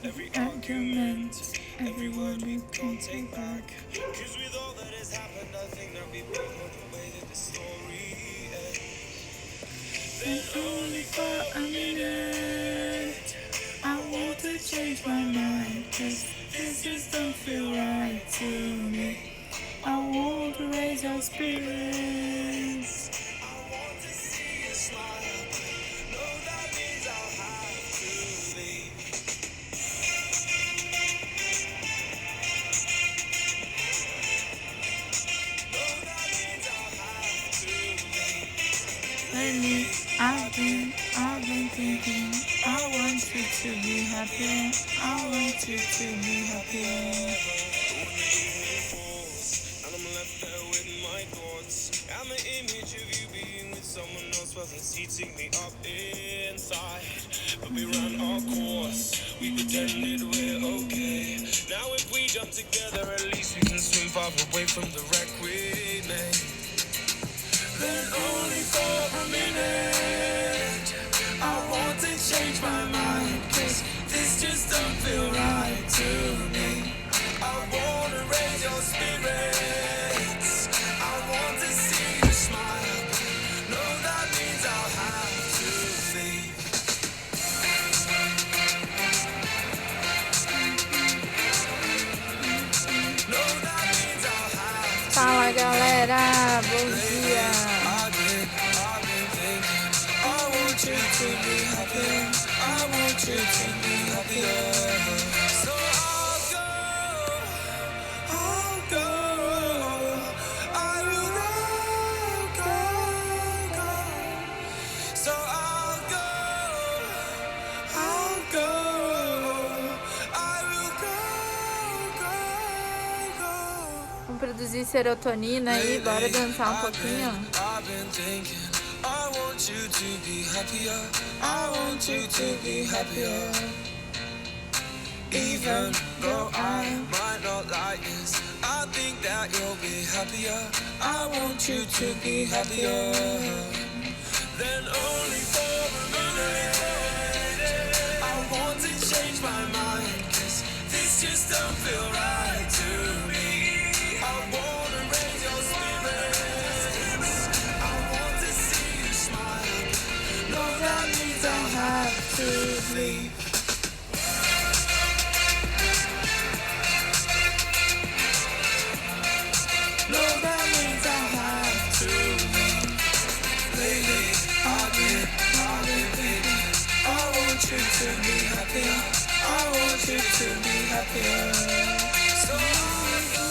every argument, every word we can't take back. Cause with all that has happened, I think that we both know the way that the story ends. Then only for a minute, I want to change my mind, cause this just don't feel right to me. I want to raise your spirits. I want to see you smile. No, that means I'll have to leave. No, that means I'll have to leave. Lately, I've been thinking, I want you to be happy. I want you to be happy. And I'm left there with my thoughts. I'm an image of you being with someone else, well, it's eating me up inside. But we ran our course, we pretended we're okay. Now if we jump together, at least we can swim far away from the wreck we made. Then only for a minute, I want to change my mind, cause this just don't feel right to me. I wanna raise your spirits, I want to see you smile. No, that means I'll have to leave. No, that means I'll have to. Fala galera, bom dia! I've been thinking, I want you to be happy. I want you to be happier. So I'll go, I will go. So I'll go, I will go. Vamos produzir serotonina aí, bora dançar um pouquinho? I've been thinking, I want you to be happier. I want you to be happier. Even though I might not like this, I think that you'll be happier. I want you to be happier. Then only for a minute, I want to change my mind, cause this just don't feel right to me. I wanna raise your spirits, I want to see you smile. No, that means I'll have to leave. No, that means I'll have to leave. Lately, I've been thinking, I want you to be happier. I want you to be happier. So I'll go.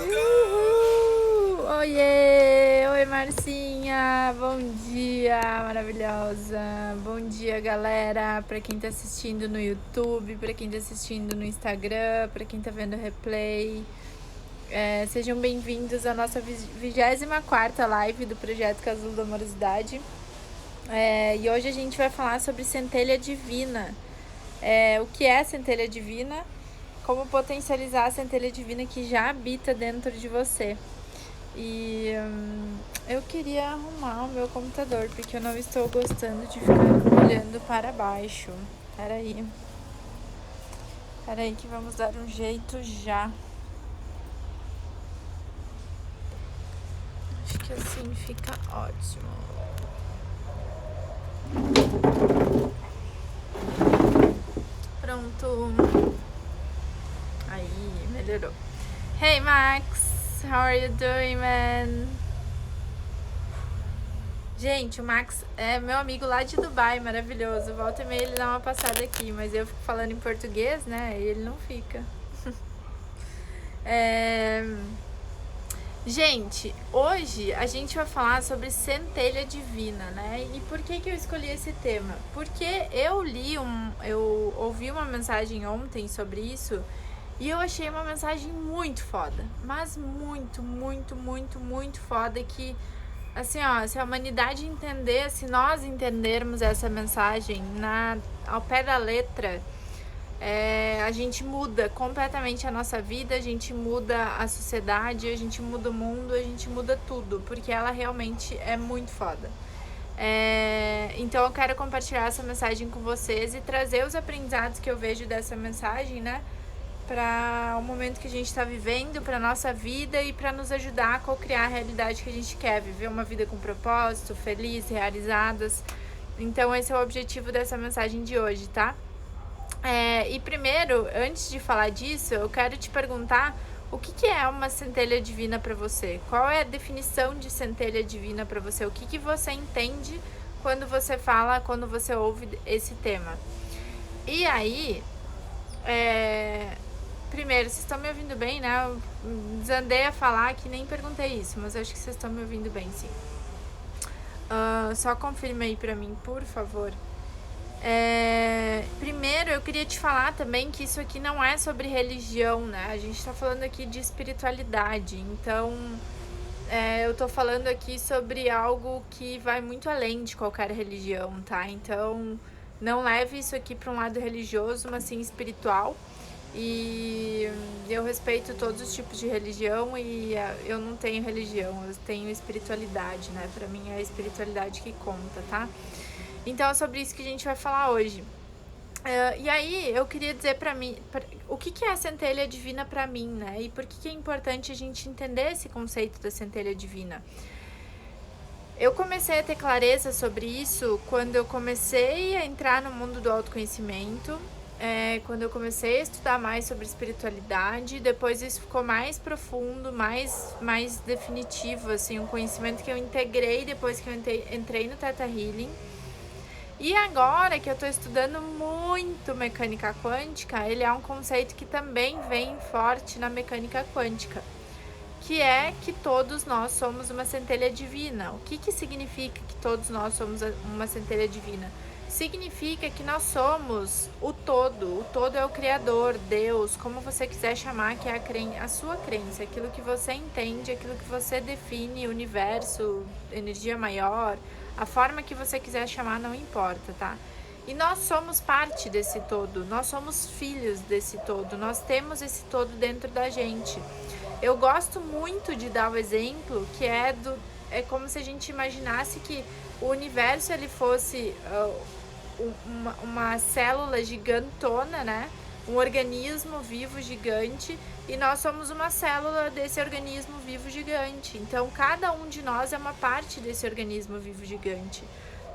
Uhul! Oiê! Oi Marcinha! Bom dia, maravilhosa! Bom dia, galera! Pra quem tá assistindo no YouTube, pra quem tá assistindo no Instagram, pra quem tá vendo o replay. Sejam bem-vindos à nossa 24ª live do Projeto Casulo da Amorosidade. E hoje a gente vai falar sobre centelha divina. O que é centelha divina? Como potencializar a centelha divina que já habita dentro de você. E eu queria arrumar o meu computador, porque eu não estou gostando de ficar olhando para baixo. Peraí que vamos dar um jeito já. Acho que assim fica ótimo. Pronto. Aí, melhorou. Hey Max, how are you doing, man? Gente, o Max é meu amigo lá de Dubai, maravilhoso. Volta e meia ele dá uma passada aqui, mas eu fico falando em português, né? E ele não fica. Gente, hoje a gente vai falar sobre centelha divina, né? E por que eu escolhi esse tema? Porque eu ouvi uma mensagem ontem sobre isso e eu achei uma mensagem muito foda, mas muito, muito, muito, muito foda que, assim, ó, se a humanidade entender, se nós entendermos essa mensagem ao pé da letra, a gente muda completamente a nossa vida, a gente muda a sociedade, a gente muda o mundo, a gente muda tudo, porque ela realmente é muito foda. Então eu quero compartilhar essa mensagem com vocês e trazer os aprendizados que eu vejo dessa mensagem, né, para o momento que a gente está vivendo, para nossa vida e para nos ajudar a co-criar a realidade que a gente quer, viver uma vida com propósito, feliz, realizadas. Então esse é o objetivo dessa mensagem de hoje, tá? E primeiro, antes de falar disso, eu quero te perguntar o que é uma centelha divina para você? Qual é a definição de centelha divina para você? O que você entende quando você fala, quando você ouve esse tema? E aí, primeiro, vocês estão me ouvindo bem, né? Eu desandei a falar que nem perguntei isso, mas acho que vocês estão me ouvindo bem, sim. Só confirma aí pra mim, por favor. Primeiro, eu queria te falar também que isso aqui não é sobre religião, né? A gente tá falando aqui de espiritualidade, então eu tô falando aqui sobre algo que vai muito além de qualquer religião, tá? Então, não leve isso aqui para um lado religioso, mas sim espiritual. E eu respeito todos os tipos de religião e eu não tenho religião, eu tenho espiritualidade, né? Pra mim é a espiritualidade que conta, tá? Então é sobre isso que a gente vai falar hoje. E aí eu queria dizer pra mim, o que é a centelha divina pra mim, né? E por que é importante a gente entender esse conceito da centelha divina? Eu comecei a ter clareza sobre isso quando eu comecei a entrar no mundo do autoconhecimento, quando eu comecei a estudar mais sobre espiritualidade, depois isso ficou mais profundo, mais definitivo, assim, um conhecimento que eu integrei depois que eu entrei no Theta Healing. E agora que eu estou estudando muito mecânica quântica, ele é um conceito que também vem forte na mecânica quântica, que é que todos nós somos uma centelha divina. O que significa que todos nós somos uma centelha divina? Significa que nós somos o todo é o Criador, Deus, como você quiser chamar, que é a sua crença, aquilo que você entende, aquilo que você define, universo, energia maior, a forma que você quiser chamar não importa, tá? E nós somos parte desse todo, nós somos filhos desse todo, nós temos esse todo dentro da gente. Eu gosto muito de dar o exemplo que é como se a gente imaginasse que o universo ele fosse uma célula gigantona, né? Um organismo vivo gigante, e nós somos uma célula desse organismo vivo gigante. Então, cada um de nós é uma parte desse organismo vivo gigante.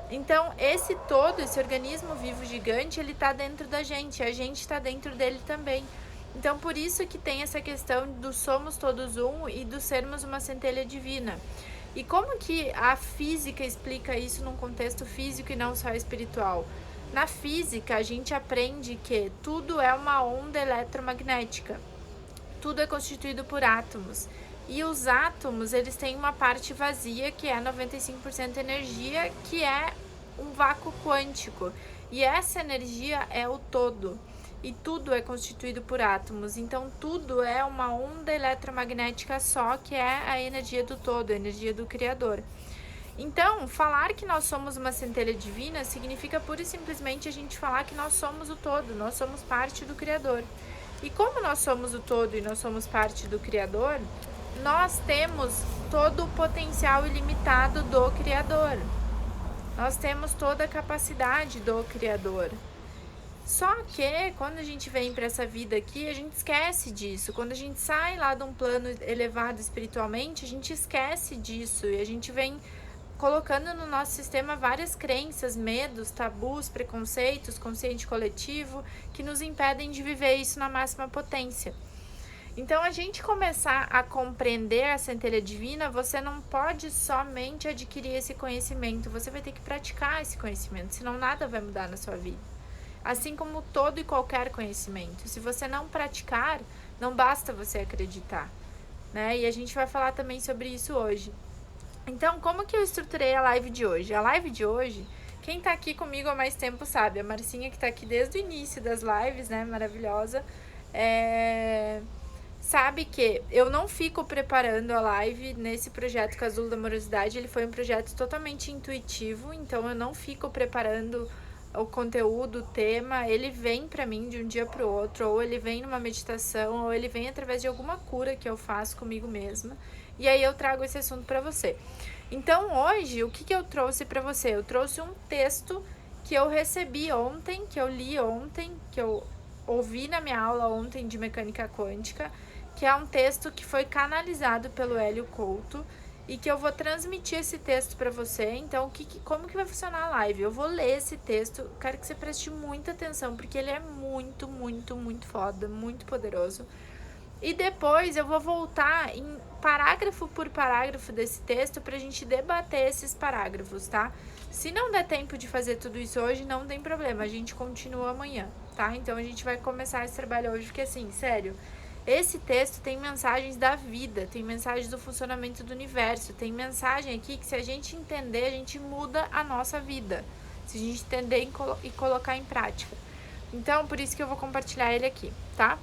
Então, esse todo, esse organismo vivo gigante, ele tá dentro da gente, a gente tá dentro dele também. Então, por isso que tem essa questão do somos todos um e do sermos uma centelha divina. E como que a física explica isso num contexto físico e não só espiritual? Na física, a gente aprende que tudo é uma onda eletromagnética. Tudo é constituído por átomos. E os átomos, eles têm uma parte vazia, que é 95% energia, que é um vácuo quântico. E essa energia é o todo. E tudo é constituído por átomos. Então, tudo é uma onda eletromagnética só, que é a energia do todo, a energia do Criador. Então, falar que nós somos uma centelha divina significa pura e simplesmente a gente falar que nós somos o todo, nós somos parte do Criador. E como nós somos o todo e nós somos parte do Criador, nós temos todo o potencial ilimitado do Criador. Nós temos toda a capacidade do Criador. Só que quando a gente vem para essa vida aqui, a gente esquece disso. Quando a gente sai lá de um plano elevado espiritualmente, a gente esquece disso e a gente vem colocando no nosso sistema várias crenças, medos, tabus, preconceitos, consciente coletivo, que nos impedem de viver isso na máxima potência. Então, a gente começar a compreender a centelha divina, você não pode somente adquirir esse conhecimento, você vai ter que praticar esse conhecimento, senão nada vai mudar na sua vida. Assim como todo e qualquer conhecimento. Se você não praticar, não basta você acreditar, né? E a gente vai falar também sobre isso hoje. Então, como que eu estruturei a live de hoje? A live de hoje, quem tá aqui comigo há mais tempo sabe, a Marcinha que tá aqui desde o início das lives, né, maravilhosa, sabe que eu não fico preparando a live nesse projeto Casulo da Amorosidade, ele foi um projeto totalmente intuitivo, então eu não fico preparando o conteúdo, o tema, ele vem pra mim de um dia pro outro, ou ele vem numa meditação, ou ele vem através de alguma cura que eu faço comigo mesma. e aí eu trago esse assunto para você. Então, hoje, o que eu trouxe para você? Eu trouxe um texto que eu recebi ontem, que eu li ontem, que eu ouvi na minha aula ontem de mecânica quântica, que é um texto que foi canalizado pelo Hélio Couto e que eu vou transmitir esse texto para você. Então, como que vai funcionar a live? Eu vou ler esse texto, quero que você preste muita atenção, porque ele é muito, muito, muito foda, muito poderoso. E depois eu vou voltar em parágrafo por parágrafo desse texto pra gente debater esses parágrafos, tá? Se não der tempo de fazer tudo isso hoje, não tem problema, a gente continua amanhã, tá? Então a gente vai começar esse trabalho hoje, porque assim, sério, esse texto tem mensagens da vida, tem mensagens do funcionamento do universo, tem mensagem aqui que se a gente entender, a gente muda a nossa vida, se a gente entender e colocar em prática. Então, por isso que eu vou compartilhar ele aqui, tá?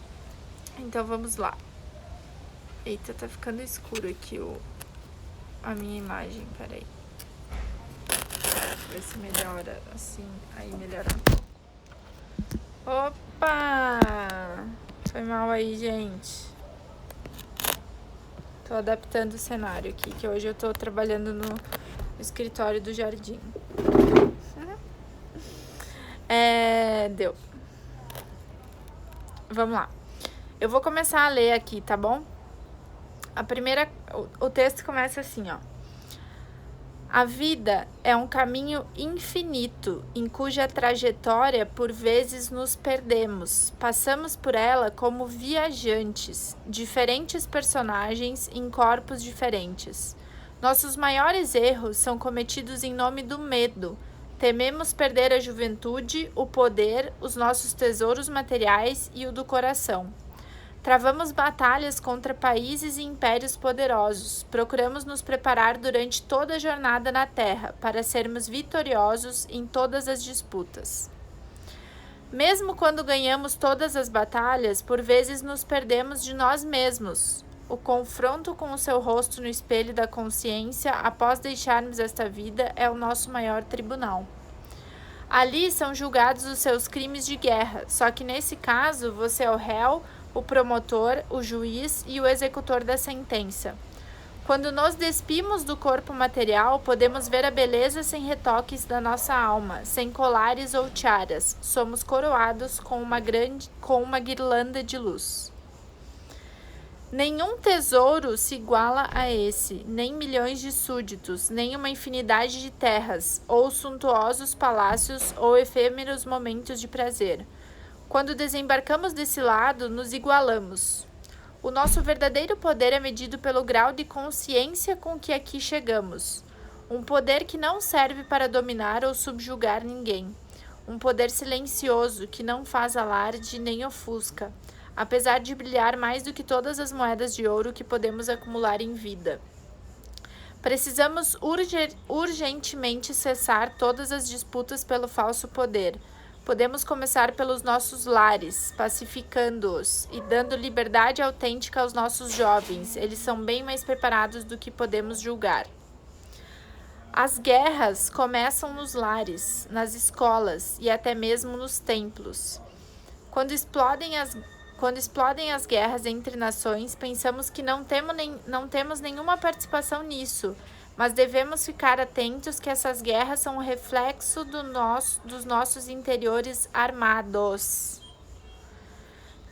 Então, vamos lá. Eita, tá ficando escuro aqui a minha imagem, peraí. Ver se melhora assim, aí melhora um pouco. Opa! Foi mal aí, gente. Tô adaptando o cenário aqui, que hoje eu tô trabalhando no escritório do jardim. Deu. Vamos lá. Eu vou começar a ler aqui, tá bom? O texto começa assim, ó. A vida é um caminho infinito, em cuja trajetória por vezes nos perdemos. Passamos por ela como viajantes, diferentes personagens em corpos diferentes. Nossos maiores erros são cometidos em nome do medo. Tememos perder a juventude, o poder, os nossos tesouros materiais e o do coração. Travamos batalhas contra países e impérios poderosos. Procuramos nos preparar durante toda a jornada na Terra para sermos vitoriosos em todas as disputas. Mesmo quando ganhamos todas as batalhas, por vezes nos perdemos de nós mesmos. O confronto com o seu rosto no espelho da consciência após deixarmos esta vida é o nosso maior tribunal. Ali são julgados os seus crimes de guerra, só que nesse caso você é o réu, o promotor, o juiz e o executor da sentença. Quando nos despimos do corpo material, podemos ver a beleza sem retoques da nossa alma, sem colares ou tiaras. Somos coroados com uma guirlanda de luz. Nenhum tesouro se iguala a esse, nem milhões de súditos, nem uma infinidade de terras, ou suntuosos palácios, ou efêmeros momentos de prazer. Quando desembarcamos desse lado, nos igualamos. O nosso verdadeiro poder é medido pelo grau de consciência com que aqui chegamos. Um poder que não serve para dominar ou subjugar ninguém. Um poder silencioso que não faz alarde nem ofusca, apesar de brilhar mais do que todas as moedas de ouro que podemos acumular em vida. Precisamos urgentemente cessar todas as disputas pelo falso poder. Podemos começar pelos nossos lares, pacificando-os e dando liberdade autêntica aos nossos jovens. Eles são bem mais preparados do que podemos julgar. As guerras começam nos lares, nas escolas e até mesmo nos templos. Quando explodem as guerras entre nações, pensamos que não temos nenhuma participação nisso, mas devemos ficar atentos que essas guerras são um reflexo dos nossos interiores armados.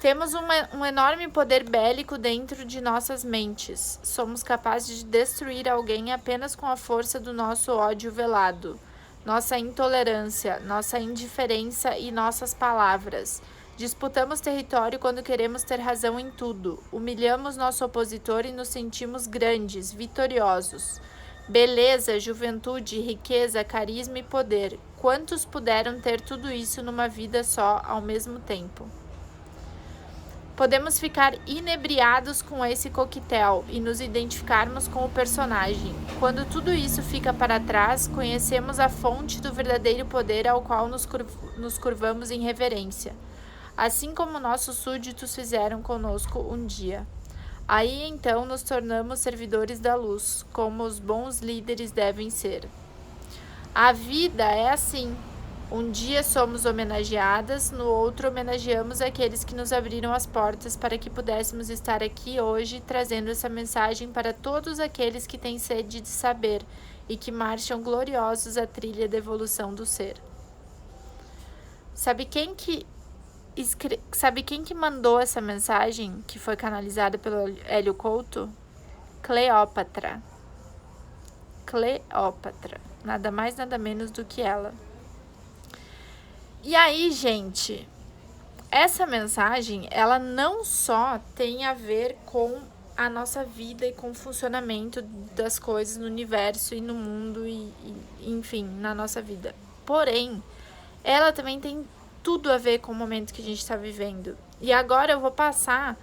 Temos um enorme poder bélico dentro de nossas mentes. Somos capazes de destruir alguém apenas com a força do nosso ódio velado, nossa intolerância, nossa indiferença e nossas palavras. Disputamos território quando queremos ter razão em tudo. Humilhamos nosso opositor e nos sentimos grandes, vitoriosos. Beleza, juventude, riqueza, carisma e poder. Quantos puderam ter tudo isso numa vida só ao mesmo tempo? Podemos ficar inebriados com esse coquetel e nos identificarmos com o personagem. Quando tudo isso fica para trás, conhecemos a fonte do verdadeiro poder ao qual nos curvamos em reverência, assim como nossos súditos fizeram conosco um dia. Aí então nos tornamos servidores da luz, como os bons líderes devem ser. A vida é assim. Um dia somos homenageadas, no outro homenageamos aqueles que nos abriram as portas para que pudéssemos estar aqui hoje, trazendo essa mensagem para todos aqueles que têm sede de saber e que marcham gloriosos a trilha da evolução do ser. Sabe quem que mandou essa mensagem que foi canalizada pelo Hélio Couto? Cleópatra. Cleópatra. Nada mais, nada menos do que ela. E aí, gente, essa mensagem, ela não só tem a ver com a nossa vida e com o funcionamento das coisas no universo e no mundo e enfim, na nossa vida. Porém, ela também tem tudo a ver com o momento que a gente está vivendo. E agora eu vou passar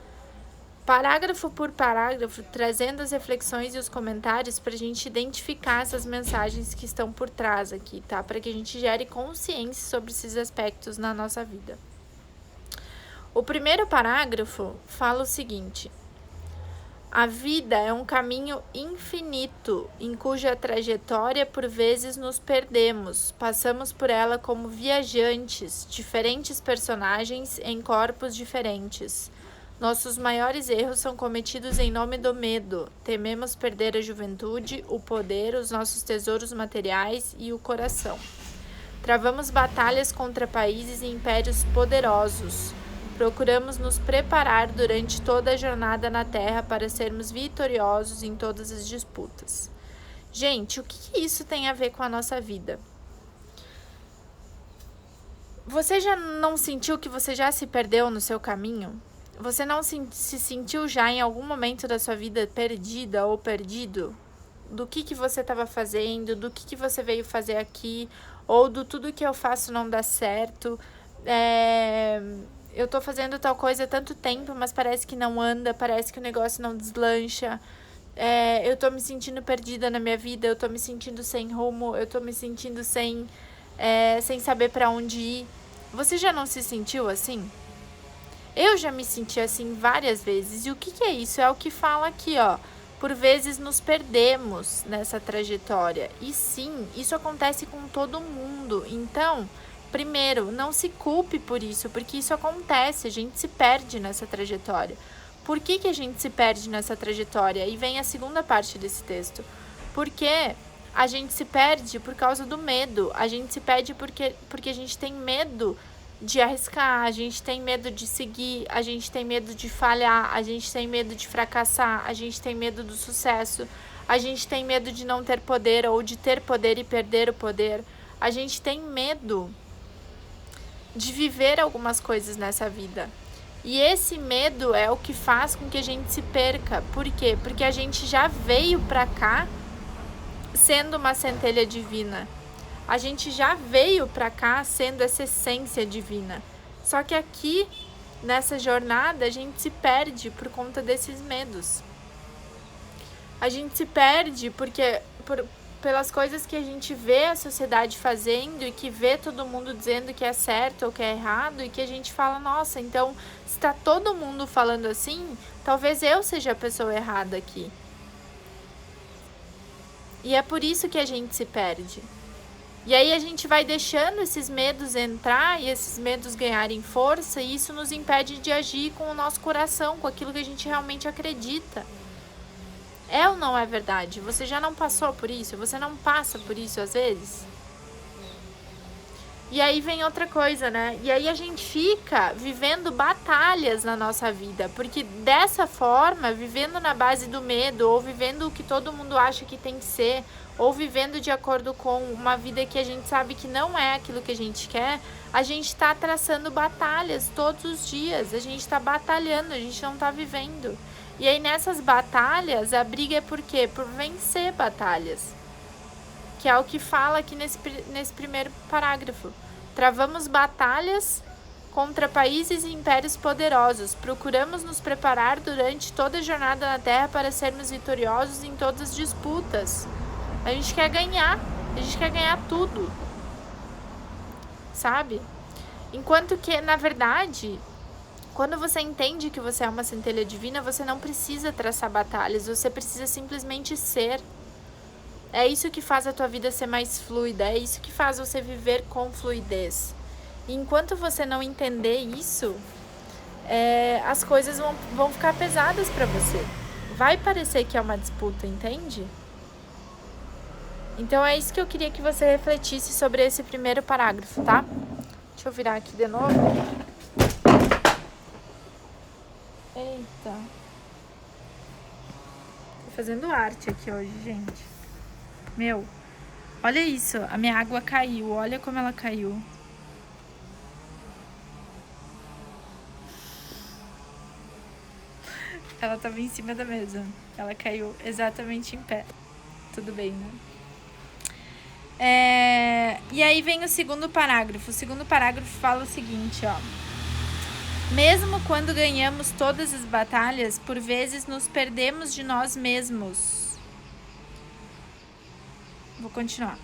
parágrafo por parágrafo, trazendo as reflexões e os comentários para a gente identificar essas mensagens que estão por trás aqui, tá? Para que a gente gere consciência sobre esses aspectos na nossa vida. O primeiro parágrafo fala o seguinte: a vida é um caminho infinito, em cuja trajetória por vezes nos perdemos. Passamos por ela como viajantes, diferentes personagens em corpos diferentes. Nossos maiores erros são cometidos em nome do medo. Tememos perder a juventude, o poder, os nossos tesouros materiais e o coração. Travamos batalhas contra países e impérios poderosos. Procuramos nos preparar durante toda a jornada na Terra para sermos vitoriosos em todas as disputas. Gente, o que isso tem a ver com a nossa vida? Você já não sentiu que você já se perdeu no seu caminho? Você não se sentiu já em algum momento da sua vida perdida ou perdido? Do que você estava fazendo, do que você veio fazer aqui, ou do tudo que eu faço não dá certo, eu tô fazendo tal coisa há tanto tempo, mas parece que não anda, parece que o negócio não deslancha, eu tô me sentindo perdida na minha vida, eu tô me sentindo sem rumo, eu tô me sentindo sem saber para onde ir. Você já não se sentiu assim? Eu já me senti assim várias vezes. E o que é isso? É o que fala aqui, ó. Por vezes nos perdemos nessa trajetória. E sim, isso acontece com todo mundo. Então, primeiro, não se culpe por isso, porque isso acontece, a gente se perde nessa trajetória. Por que a gente se perde nessa trajetória? E vem a segunda parte desse texto. Porque a gente se perde por causa do medo. A gente se perde porque a gente tem medo de arriscar, a gente tem medo de seguir, a gente tem medo de falhar, a gente tem medo de fracassar, a gente tem medo do sucesso, a gente tem medo de não ter poder ou de ter poder e perder o poder. A gente tem medo de viver algumas coisas nessa vida. E esse medo é o que faz com que a gente se perca. Por quê? Porque a gente já veio pra cá sendo uma centelha divina. A gente já veio para cá sendo essa essência divina. Só que aqui, nessa jornada, a gente se perde por conta desses medos. A gente se perde pelas coisas que a gente vê a sociedade fazendo e que vê todo mundo dizendo que é certo ou que é errado e que a gente fala, nossa, então se está todo mundo falando assim, talvez eu seja a pessoa errada aqui. E é por isso que a gente se perde. E aí a gente vai deixando esses medos entrar e esses medos ganharem força, e isso nos impede de agir com o nosso coração, com aquilo que a gente realmente acredita. É ou não é verdade? Você já não passou por isso? Você não passa por isso às vezes? E aí vem outra coisa, né? E aí a gente fica vivendo batalhas na nossa vida, porque dessa forma, vivendo na base do medo, ou vivendo o que todo mundo acha que tem que ser, ou vivendo de acordo com uma vida que a gente sabe que não é aquilo que a gente quer, a gente está traçando batalhas todos os dias, a gente está batalhando, a gente não está vivendo. E aí nessas batalhas, a briga é por quê? Por vencer batalhas. Que é o que fala aqui nesse primeiro parágrafo. Travamos batalhas contra países e impérios poderosos. Procuramos nos preparar durante toda a jornada na Terra para sermos vitoriosos em todas as disputas. A gente quer ganhar tudo, sabe? Enquanto que, na verdade, quando você entende que você é uma centelha divina, você não precisa traçar batalhas, você precisa simplesmente ser. É isso que faz a tua vida ser mais fluida, é isso que faz você viver com fluidez. E enquanto você não entender isso, as coisas vão ficar pesadas para você. Vai parecer que é uma disputa, entende? Então é isso que eu queria que você refletisse sobre esse primeiro parágrafo, tá? Deixa eu virar aqui de novo. Eita. Tô fazendo arte aqui hoje, gente. Meu, olha isso. A minha água caiu. Olha como ela caiu. Ela tava em cima da mesa. Ela caiu exatamente em pé. Tudo bem, né? E aí vem o segundo parágrafo. O segundo parágrafo fala o seguinte, ó. Mesmo quando ganhamos todas as batalhas, por vezes nos perdemos de nós mesmos. Vou continuar.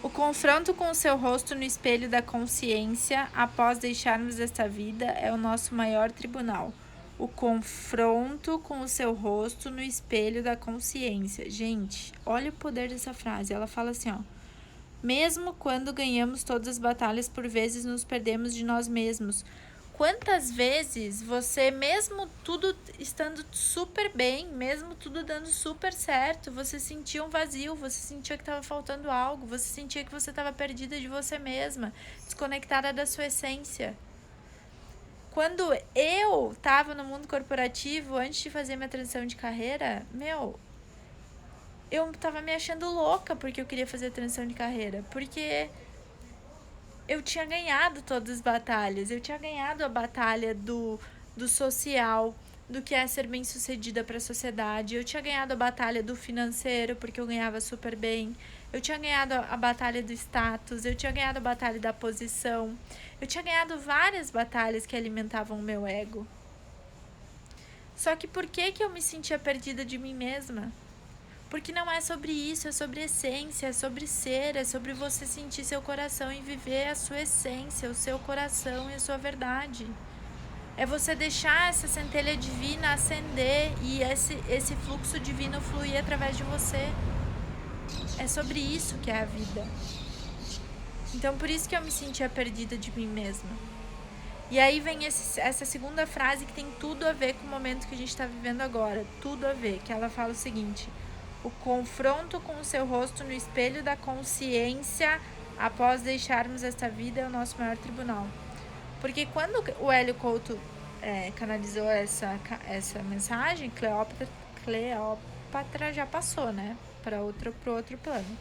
O confronto com o seu rosto no espelho da consciência, após deixarmos esta vida, é o nosso maior tribunal. O confronto com o seu rosto no espelho da consciência. Gente, olha o poder dessa frase. Ela fala assim, ó. Mesmo quando ganhamos todas as batalhas, por vezes nos perdemos de nós mesmos. Quantas vezes você, mesmo tudo estando super bem, mesmo tudo dando super certo, você sentia um vazio, você sentia que estava faltando algo, você sentia que você estava perdida de você mesma, desconectada da sua essência. Quando eu estava no mundo corporativo, antes de fazer minha transição de carreira, eu tava me achando louca porque eu queria fazer a transição de carreira, porque eu tinha ganhado todas as batalhas, eu tinha ganhado a batalha do social, do que é ser bem sucedida para a sociedade, eu tinha ganhado a batalha do financeiro, porque eu ganhava super bem, eu tinha ganhado a batalha do status, eu tinha ganhado a batalha da posição, eu tinha ganhado várias batalhas que alimentavam o meu ego. Só que por que eu me sentia perdida de mim mesma? Porque não é sobre isso, é sobre essência, é sobre ser, é sobre você sentir seu coração e viver a sua essência, o seu coração e a sua verdade. É você deixar essa centelha divina acender e esse fluxo divino fluir através de você. É sobre isso que é a vida. Então, por isso que eu me sentia perdida de mim mesma. E aí vem essa segunda frase que tem tudo a ver com o momento que a gente está vivendo agora. Tudo a ver, que ela fala o seguinte: o confronto com o seu rosto no espelho da consciência após deixarmos esta vida é o nosso maior tribunal. Porque quando o Hélio Couto canalizou essa mensagem, Cleópatra já passou, né? Para outro plano.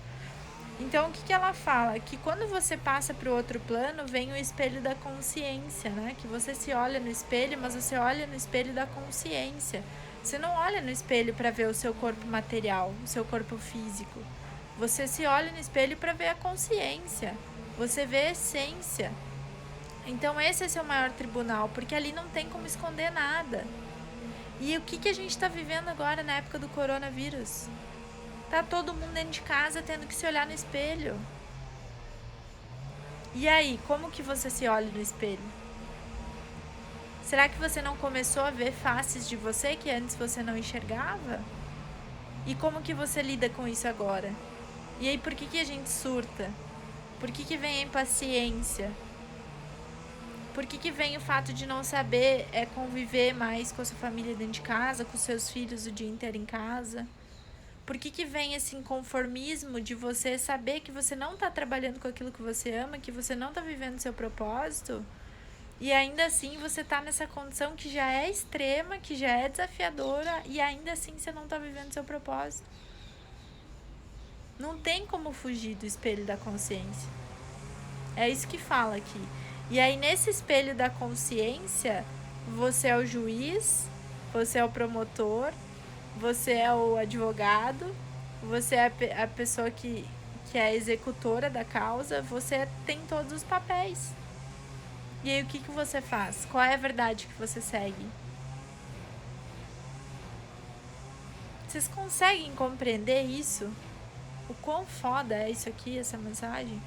Então, o que ela fala? Que quando você passa para o outro plano, vem o espelho da consciência, né? Que você se olha no espelho, mas você olha no espelho da consciência. Você não olha no espelho para ver o seu corpo material, o seu corpo físico. Você se olha no espelho para ver a consciência. Você vê a essência. Então, esse é seu maior tribunal, porque ali não tem como esconder nada. E o que a gente está vivendo agora na época do coronavírus? Tá todo mundo dentro de casa tendo que se olhar no espelho. E aí, como que você se olha no espelho? Será que você não começou a ver faces de você que antes você não enxergava? E como que você lida com isso agora? E aí, por que a gente surta? Por que vem a impaciência? Por que vem o fato de não saber conviver mais com a sua família dentro de casa, com seus filhos o dia inteiro em casa? Por que vem esse inconformismo de você saber que você não está trabalhando com aquilo que você ama, que você não está vivendo seu propósito, e ainda assim você está nessa condição que já é extrema, que já é desafiadora, e ainda assim você não está vivendo seu propósito? Não tem como fugir do espelho da consciência. É isso que fala aqui. E aí, nesse espelho da consciência, você é o juiz, você é o promotor, você é o advogado, você é a pessoa que é a executora da causa, você tem todos os papéis. E aí, o que você faz? Qual é a verdade que você segue? Vocês conseguem compreender isso? O quão foda é isso aqui, essa mensagem?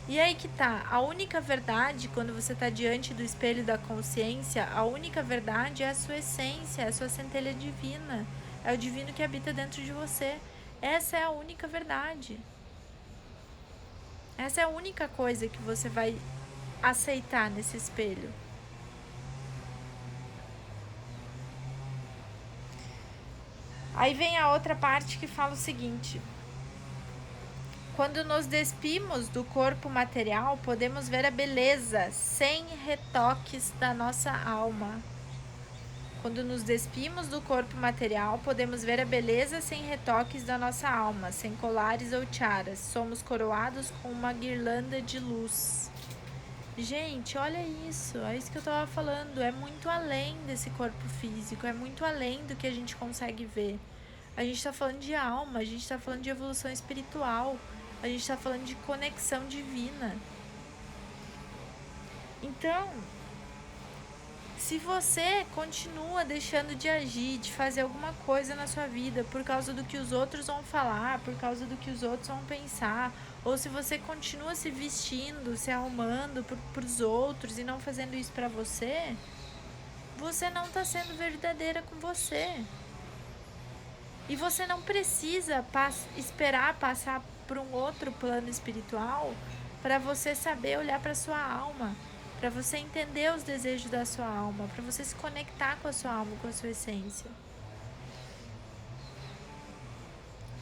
E aí que tá, a única verdade, quando você tá diante do espelho da consciência, a única verdade é a sua essência, é a sua centelha divina. É o divino que habita dentro de você. Essa é a única verdade. Essa é a única coisa que você vai aceitar nesse espelho. Aí vem a outra parte que fala o seguinte: quando nos despimos do corpo material, podemos ver a beleza sem retoques da nossa alma. Quando nos despimos do corpo material, podemos ver a beleza sem retoques da nossa alma, sem colares ou tiaras. Somos coroados com uma guirlanda de luz. Gente, olha isso, é isso que eu tava falando. É muito além desse corpo físico, é muito além do que a gente consegue ver. A gente tá falando de alma, a gente tá falando de evolução espiritual, a gente tá falando de conexão divina. Então, se você continua deixando de agir, de fazer alguma coisa na sua vida por causa do que os outros vão falar, por causa do que os outros vão pensar, ou se você continua se vestindo, se arrumando pros outros e não fazendo isso pra você, você não tá sendo verdadeira com você. E você não precisa esperar passar por um outro plano espiritual para você saber olhar para sua alma, para você entender os desejos da sua alma, para você se conectar com a sua alma, com a sua essência.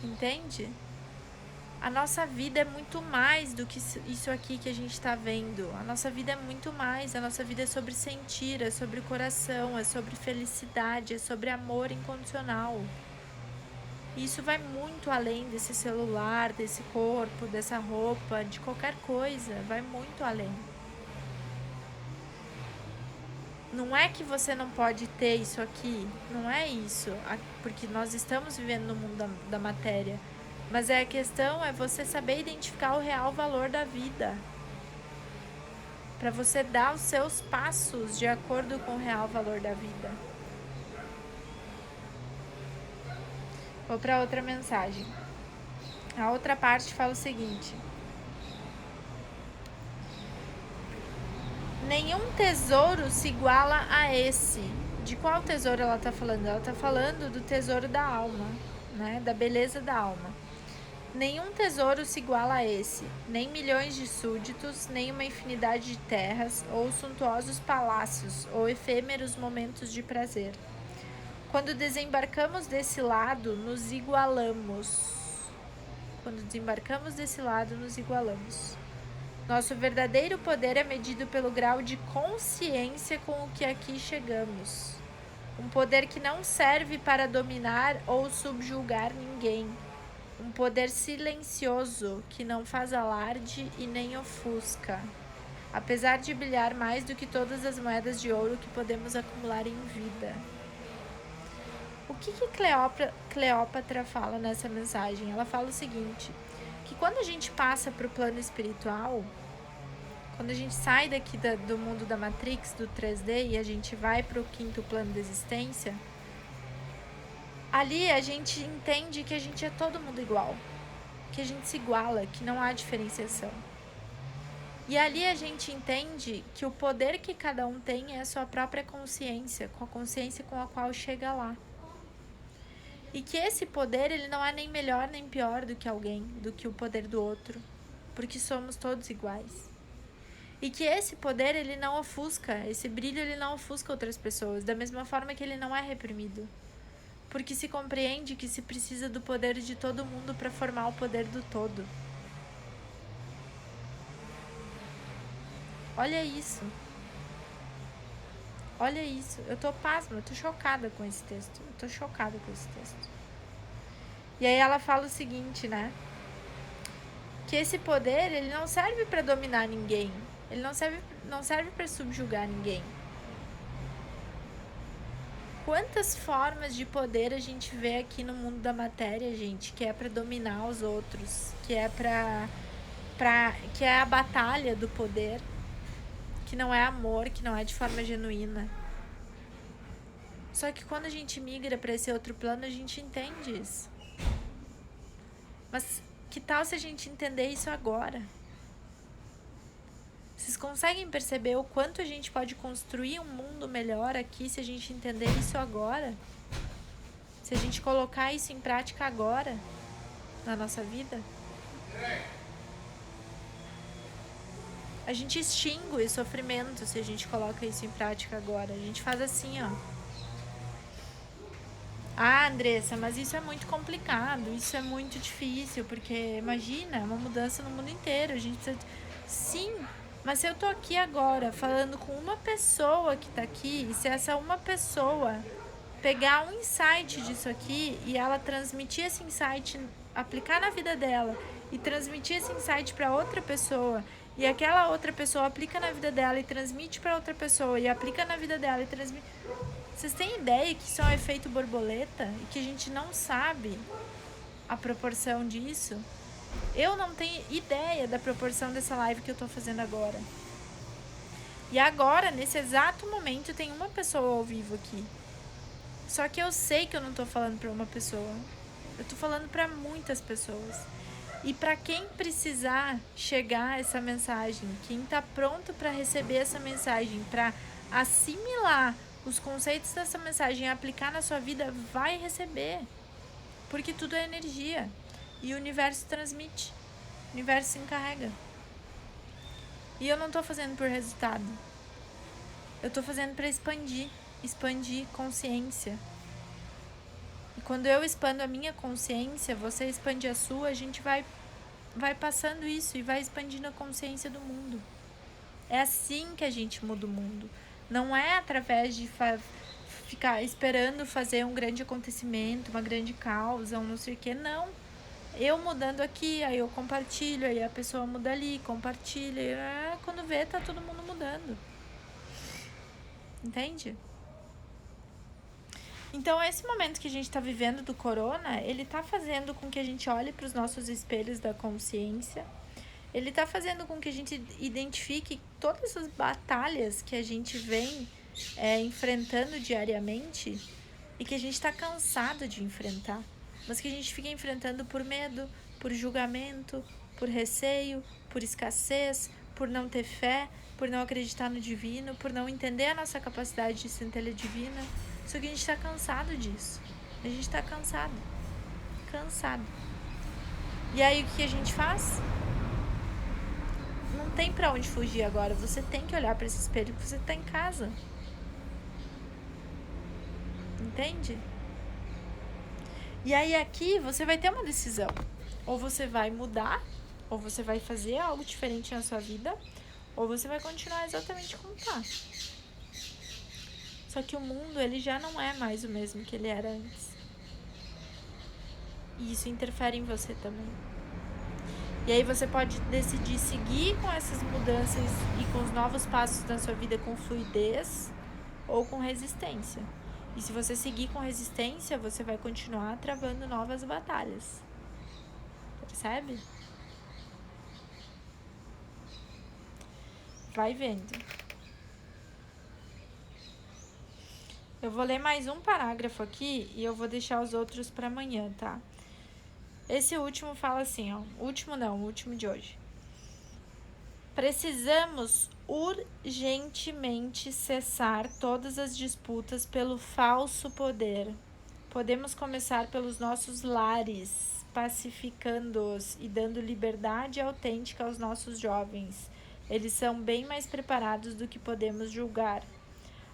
Entende? A nossa vida é muito mais do que isso aqui que a gente está vendo. A nossa vida é muito mais. A nossa vida é sobre sentir, é sobre coração, é sobre felicidade, é sobre amor incondicional. Isso vai muito além desse celular, desse corpo, dessa roupa, de qualquer coisa. Vai muito além. Não é que você não pode ter isso aqui, não é isso, porque nós estamos vivendo no mundo da matéria. Mas a questão é você saber identificar o real valor da vida. Para você dar os seus passos de acordo com o real valor da vida. Vou para outra mensagem. A outra parte fala o seguinte: nenhum tesouro se iguala a esse. De qual tesouro ela está falando? Ela está falando do tesouro da alma, né? Da beleza da alma. Nenhum tesouro se iguala a esse, nem milhões de súditos, nem uma infinidade de terras, ou suntuosos palácios, ou efêmeros momentos de prazer. Quando desembarcamos desse lado, nos igualamos. Quando desembarcamos desse lado, nos igualamos. Nosso verdadeiro poder é medido pelo grau de consciência com o que aqui chegamos. Um poder que não serve para dominar ou subjugar ninguém. Um poder silencioso que não faz alarde e nem ofusca. Apesar de brilhar mais do que todas as moedas de ouro que podemos acumular em vida. O que Cleópatra fala nessa mensagem? Ela fala o seguinte, que quando a gente passa para o plano espiritual, quando a gente sai daqui do mundo da Matrix, do 3D, e a gente vai para o quinto plano da existência, ali a gente entende que a gente é todo mundo igual, que a gente se iguala, que não há diferenciação. E ali a gente entende que o poder que cada um tem é a sua própria consciência, com a consciência com a qual chega lá. E que esse poder, ele não é nem melhor nem pior do que alguém, do que o poder do outro, porque somos todos iguais. E que esse poder, ele não ofusca, esse brilho, ele não ofusca outras pessoas, da mesma forma que ele não é reprimido. Porque se compreende que se precisa do poder de todo mundo para formar o poder do todo. Olha isso. Olha isso, eu tô pasma, eu tô chocada com esse texto. E aí ela fala o seguinte, né? Que esse poder, ele não serve para dominar ninguém. Ele não serve para subjugar ninguém. Quantas formas de poder a gente vê aqui no mundo da matéria, gente, que é para dominar os outros, que é que é a batalha do poder. Que não é amor, que não é de forma genuína. Só que quando a gente migra para esse outro plano, a gente entende isso. Mas que tal se a gente entender isso agora? Vocês conseguem perceber o quanto a gente pode construir um mundo melhor aqui se a gente entender isso agora? Se a gente colocar isso em prática agora, na nossa vida, a gente extingue o sofrimento se a gente coloca isso em prática agora. A gente faz assim, ó. Ah, Andressa, mas isso é muito complicado, isso é muito difícil, porque imagina, é uma mudança no mundo inteiro, a gente precisa... Sim, mas se eu tô aqui agora falando com uma pessoa que tá aqui, e se essa uma pessoa pegar um insight disso aqui e ela transmitir esse insight, aplicar na vida dela e transmitir esse insight para outra pessoa, e aquela outra pessoa aplica na vida dela e transmite para outra pessoa e aplica na vida dela e transmite... Vocês têm ideia que isso é um efeito borboleta e que a gente não sabe a proporção disso? Eu não tenho ideia da proporção dessa live que eu tô fazendo agora. E agora, nesse exato momento, tem uma pessoa ao vivo aqui. Só que eu sei que eu não tô falando pra uma pessoa. Eu tô falando pra muitas pessoas. E pra quem precisar chegar essa mensagem, quem tá pronto pra receber essa mensagem, pra assimilar os conceitos dessa mensagem e aplicar na sua vida, vai receber. Porque tudo é energia. E o universo transmite. O universo se encarrega. E eu não tô fazendo por resultado. Eu tô fazendo pra expandir. Expandir consciência. E quando eu expando a minha consciência, você expande a sua, a gente vai passando isso e vai expandindo a consciência do mundo. É assim que a gente muda o mundo. Não é através de ficar esperando fazer um grande acontecimento, uma grande causa, um não sei o que. Não. Eu mudando aqui, aí eu compartilho, aí a pessoa muda ali, compartilha. E quando vê, tá todo mundo mudando. Entende? Então, esse momento que a gente tá vivendo do corona, ele tá fazendo com que a gente olhe para os nossos espelhos da consciência. Ele tá fazendo com que a gente identifique todas as batalhas que a gente vem enfrentando diariamente e que a gente tá cansado de enfrentar, mas que a gente fica enfrentando por medo, por julgamento, por receio, por escassez, por não ter fé, por não acreditar no divino, por não entender a nossa capacidade de centelha divina. Só que a gente tá cansado disso. A gente tá cansado. Cansado. E aí o que a gente faz? Não tem pra onde fugir agora. Você tem que olhar pra esse espelho que você tá em casa. Entende? E aí aqui você vai ter uma decisão. Ou você vai mudar, ou você vai fazer algo diferente na sua vida, ou você vai continuar exatamente como tá. Só que o mundo, ele já não é mais o mesmo que ele era antes. E isso interfere em você também. E aí você pode decidir seguir com essas mudanças e com os novos passos na sua vida com fluidez ou com resistência. E se você seguir com resistência, você vai continuar travando novas batalhas. Percebe? Vai vendo. Eu vou ler mais um parágrafo aqui e eu vou deixar os outros para amanhã, tá? Esse último fala assim, ó. O último de hoje. Precisamos urgentemente cessar todas as disputas pelo falso poder. Podemos começar pelos nossos lares, pacificando-os e dando liberdade autêntica aos nossos jovens. Eles são bem mais preparados do que podemos julgar.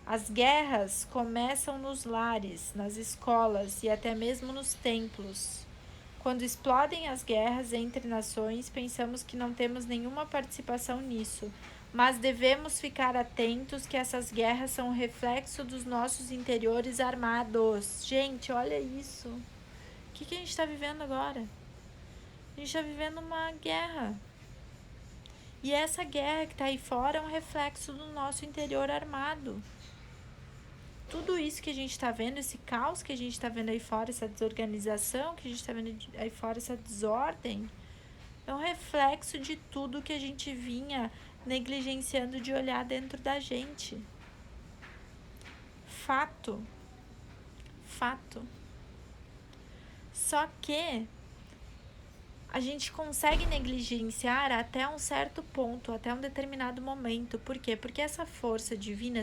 As guerras começam nos lares, nas escolas e até mesmo nos templos. Quando explodem as guerras entre nações, pensamos que não temos nenhuma participação nisso, mas devemos ficar atentos que essas guerras são um reflexo dos nossos interiores armados. Gente, olha isso. O que a gente está vivendo agora? A gente está vivendo uma guerra. E essa guerra que está aí fora é um reflexo do nosso interior armado. Tudo isso que a gente está vendo, esse caos que a gente está vendo aí fora, essa desorganização que a gente está vendo aí fora, essa desordem, é um reflexo de tudo que a gente vinha negligenciando de olhar dentro da gente. Fato. Fato. Só que a gente consegue negligenciar até um certo ponto, até um determinado momento. Por quê? Porque essa força divina,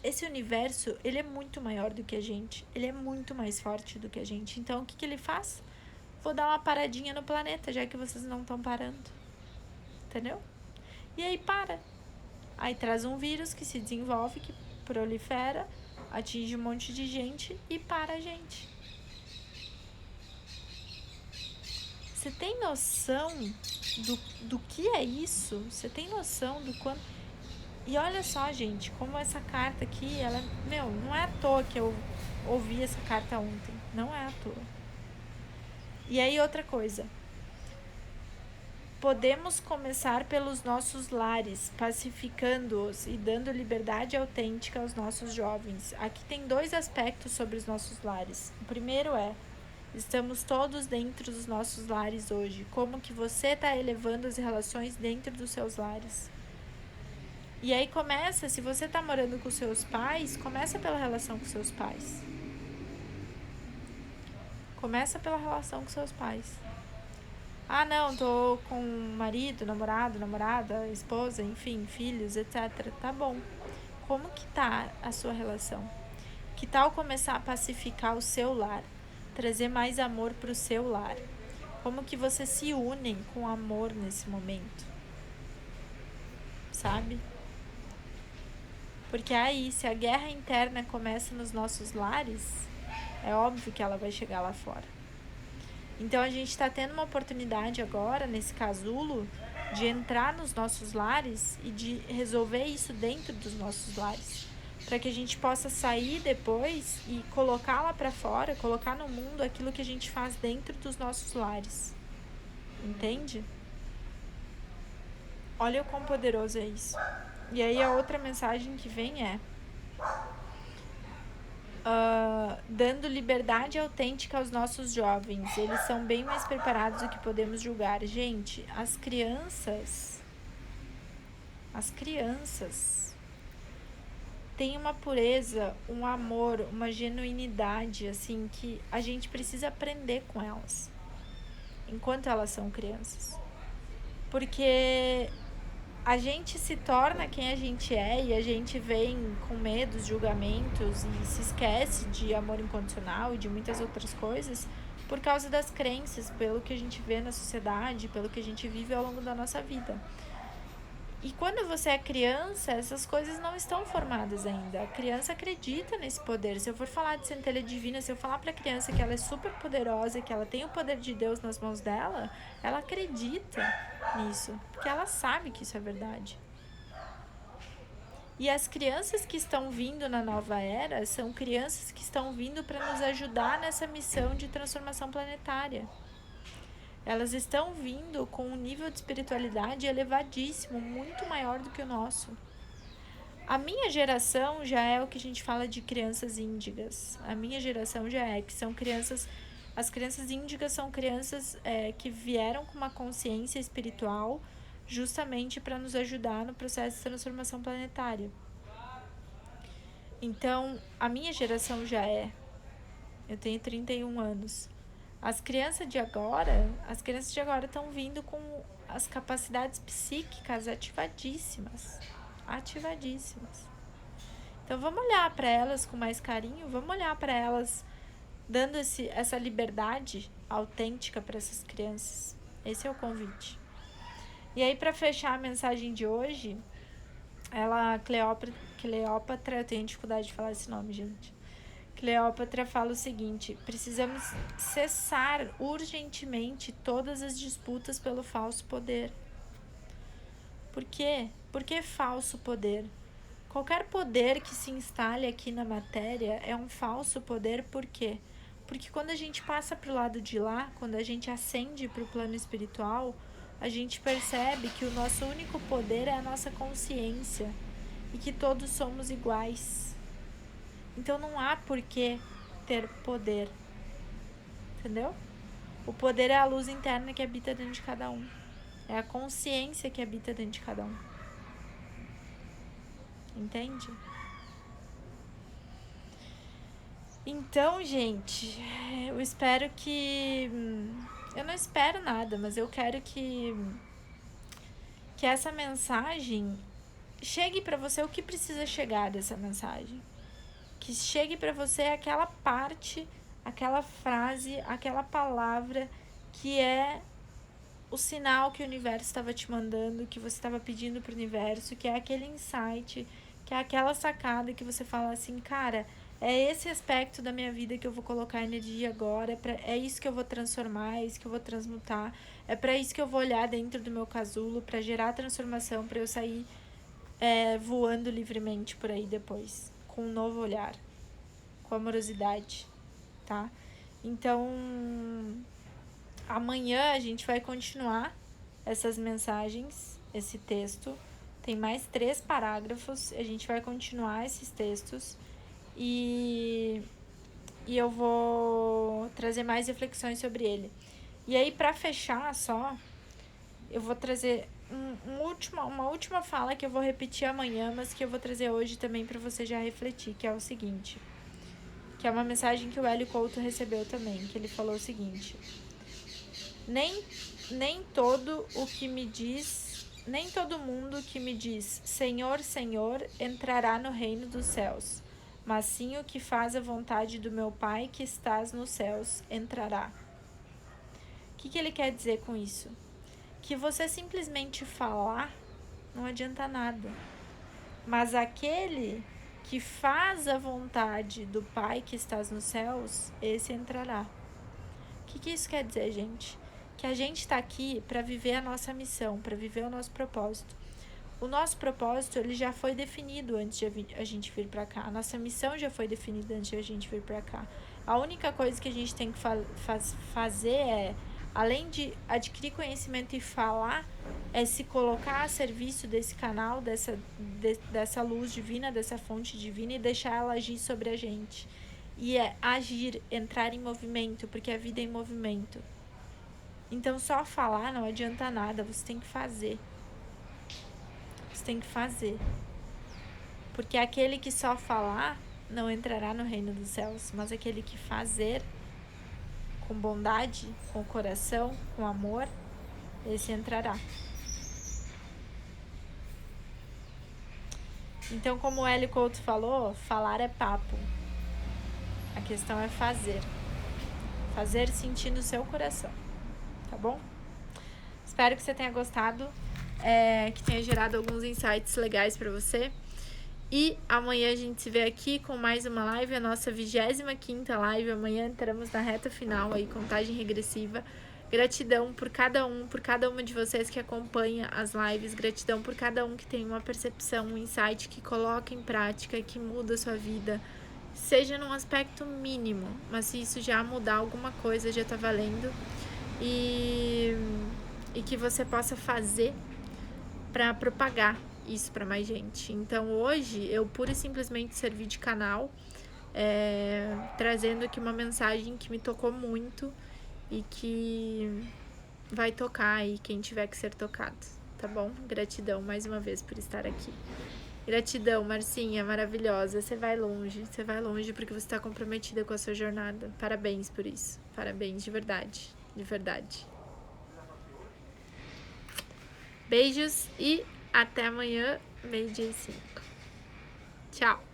esse universo, ele é muito maior do que a gente. Ele é muito mais forte do que a gente. Então, o que ele faz? Vou dar uma paradinha no planeta, já que vocês não estão parando. Entendeu? E aí para. Aí traz um vírus que se desenvolve, que prolifera, atinge um monte de gente e para a gente. Você tem noção do que é isso? Você tem noção do quanto... E olha só, gente, como essa carta aqui, ela... não é à toa que eu ouvi essa carta ontem. Não é à toa. E aí, outra coisa. Podemos começar pelos nossos lares, pacificando-os e dando liberdade autêntica aos nossos jovens. Aqui tem 2 aspectos sobre os nossos lares. O primeiro é: estamos todos dentro dos nossos lares hoje. Como que você está elevando as relações dentro dos seus lares? E aí começa, se você está morando com seus pais, começa pela relação com seus pais. Começa pela relação com seus pais. Ah, não, tô com marido, namorado, namorada, esposa, enfim, filhos, etc. Tá bom. Como que tá a sua relação? Que tal começar a pacificar o seu lar? Trazer mais amor pro seu lar? Como que vocês se unem com amor nesse momento? Sabe? Porque aí, se a guerra interna começa nos nossos lares, é óbvio que ela vai chegar lá fora. Então a gente está tendo uma oportunidade agora, nesse casulo, de entrar nos nossos lares e de resolver isso dentro dos nossos lares. Para que a gente possa sair depois e colocar lá para fora, colocar no mundo aquilo que a gente faz dentro dos nossos lares. Entende? Olha o quão poderoso é isso. E aí a outra mensagem que vem é... dando liberdade autêntica aos nossos jovens. Eles são bem mais preparados do que podemos julgar. Gente, as crianças têm uma pureza, um amor, uma genuinidade, assim, que a gente precisa aprender com elas, enquanto elas são crianças. Porque a gente se torna quem a gente é e a gente vem com medos, julgamentos e se esquece de amor incondicional e de muitas outras coisas por causa das crenças, pelo que a gente vê na sociedade, pelo que a gente vive ao longo da nossa vida. E quando você é criança, essas coisas não estão formadas ainda. A criança acredita nesse poder. Se eu for falar de centelha divina, se eu falar para a criança que ela é super poderosa, que ela tem o poder de Deus nas mãos dela, ela acredita nisso, porque ela sabe que isso é verdade. E as crianças que estão vindo na nova era são crianças que estão vindo para nos ajudar nessa missão de transformação planetária. Elas estão vindo com um nível de espiritualidade elevadíssimo, muito maior do que o nosso. A minha geração já é o que a gente fala de crianças índigas. A minha geração já é, que são crianças... As crianças índigas são crianças que vieram com uma consciência espiritual justamente para nos ajudar no processo de transformação planetária. Então, a minha geração já é. Eu tenho 31 anos. As crianças de agora estão vindo com as capacidades psíquicas ativadíssimas. Então vamos olhar para elas com mais carinho, vamos olhar para elas dando essa liberdade autêntica para essas crianças. Esse é o convite. E aí, para fechar a mensagem de hoje, Cleópatra, eu tenho dificuldade de falar esse nome, gente. Cleópatra fala o seguinte: precisamos cessar urgentemente todas as disputas pelo falso poder. Por quê? Por que falso poder? Qualquer poder que se instale aqui na matéria é um falso poder. Por quê? Porque quando a gente passa para o lado de lá, quando a gente ascende para o plano espiritual, a gente percebe que o nosso único poder é a nossa consciência e que todos somos iguais. Então não há por que ter poder, entendeu? O poder é a luz interna que habita dentro de cada um. É a consciência que habita dentro de cada um. Entende? Então, gente, eu espero que... Eu não espero nada, mas eu quero que essa mensagem chegue para você o que precisa chegar dessa mensagem. Que chegue para você aquela parte, aquela frase, aquela palavra que é o sinal que o universo estava te mandando, que você estava pedindo para o universo, que é aquele insight, que é aquela sacada que você fala assim, cara, é esse aspecto da minha vida que eu vou colocar energia agora, é isso que eu vou transformar, é isso que eu vou transmutar, é para isso que eu vou olhar dentro do meu casulo, para gerar transformação, para eu sair voando livremente por aí depois, com um novo olhar, com amorosidade, tá? Então, amanhã a gente vai continuar essas mensagens, esse texto. Tem mais 3 parágrafos, a gente vai continuar esses textos e eu vou trazer mais reflexões sobre ele. E aí, para fechar só, eu vou trazer uma última fala que eu vou repetir amanhã, mas que eu vou trazer hoje também para você já refletir, que é o seguinte, que é uma mensagem que o Hélio Couto recebeu também, que ele falou o seguinte: nem todo mundo que me diz Senhor, Senhor, entrará no reino dos céus, mas sim o que faz a vontade do meu Pai que estás nos céus entrará. O que ele quer dizer com isso? Que você simplesmente falar não adianta nada, mas aquele que faz a vontade do Pai que estás nos céus, esse entrará. O que isso quer dizer, gente? Que a gente está aqui para viver a nossa missão, para viver o nosso propósito. O nosso propósito, ele já foi definido antes de a gente vir para cá. A nossa missão já foi definida antes de a gente vir para cá. A única coisa que a gente tem que fazer é, além de adquirir conhecimento e falar, é se colocar a serviço desse canal, dessa luz divina, dessa fonte divina e deixar ela agir sobre a gente. E é agir, entrar em movimento, porque a vida é em movimento. Então, só falar não adianta nada, você tem que fazer. Você tem que fazer. Porque aquele que só falar não entrará no reino dos céus, mas aquele que fazer com bondade, com coração, com amor, esse entrará. Então, como o Hélio Couto falou, falar é papo. A questão é fazer. Fazer sentindo o seu coração. Tá bom? Espero que você tenha gostado, que tenha gerado alguns insights legais pra você. E amanhã a gente se vê aqui com mais uma live, a nossa 25ª live. Amanhã entramos na reta final aí, contagem regressiva. Gratidão por cada uma de vocês que acompanha as lives. Gratidão por cada um que tem uma percepção, um insight que coloca em prática, que muda a sua vida. Seja num aspecto mínimo, mas se isso já mudar alguma coisa, já tá valendo. E que você possa fazer para propagar isso para mais gente. Então hoje eu pura e simplesmente servi de canal, trazendo aqui uma mensagem que me tocou muito e que vai tocar aí quem tiver que ser tocado, tá bom? Gratidão mais uma vez por estar aqui. Gratidão, Marcinha, maravilhosa. Você vai longe porque você está comprometida com a sua jornada. Parabéns por isso. Parabéns, de verdade. De verdade. Beijos e até amanhã, 12:05. Tchau.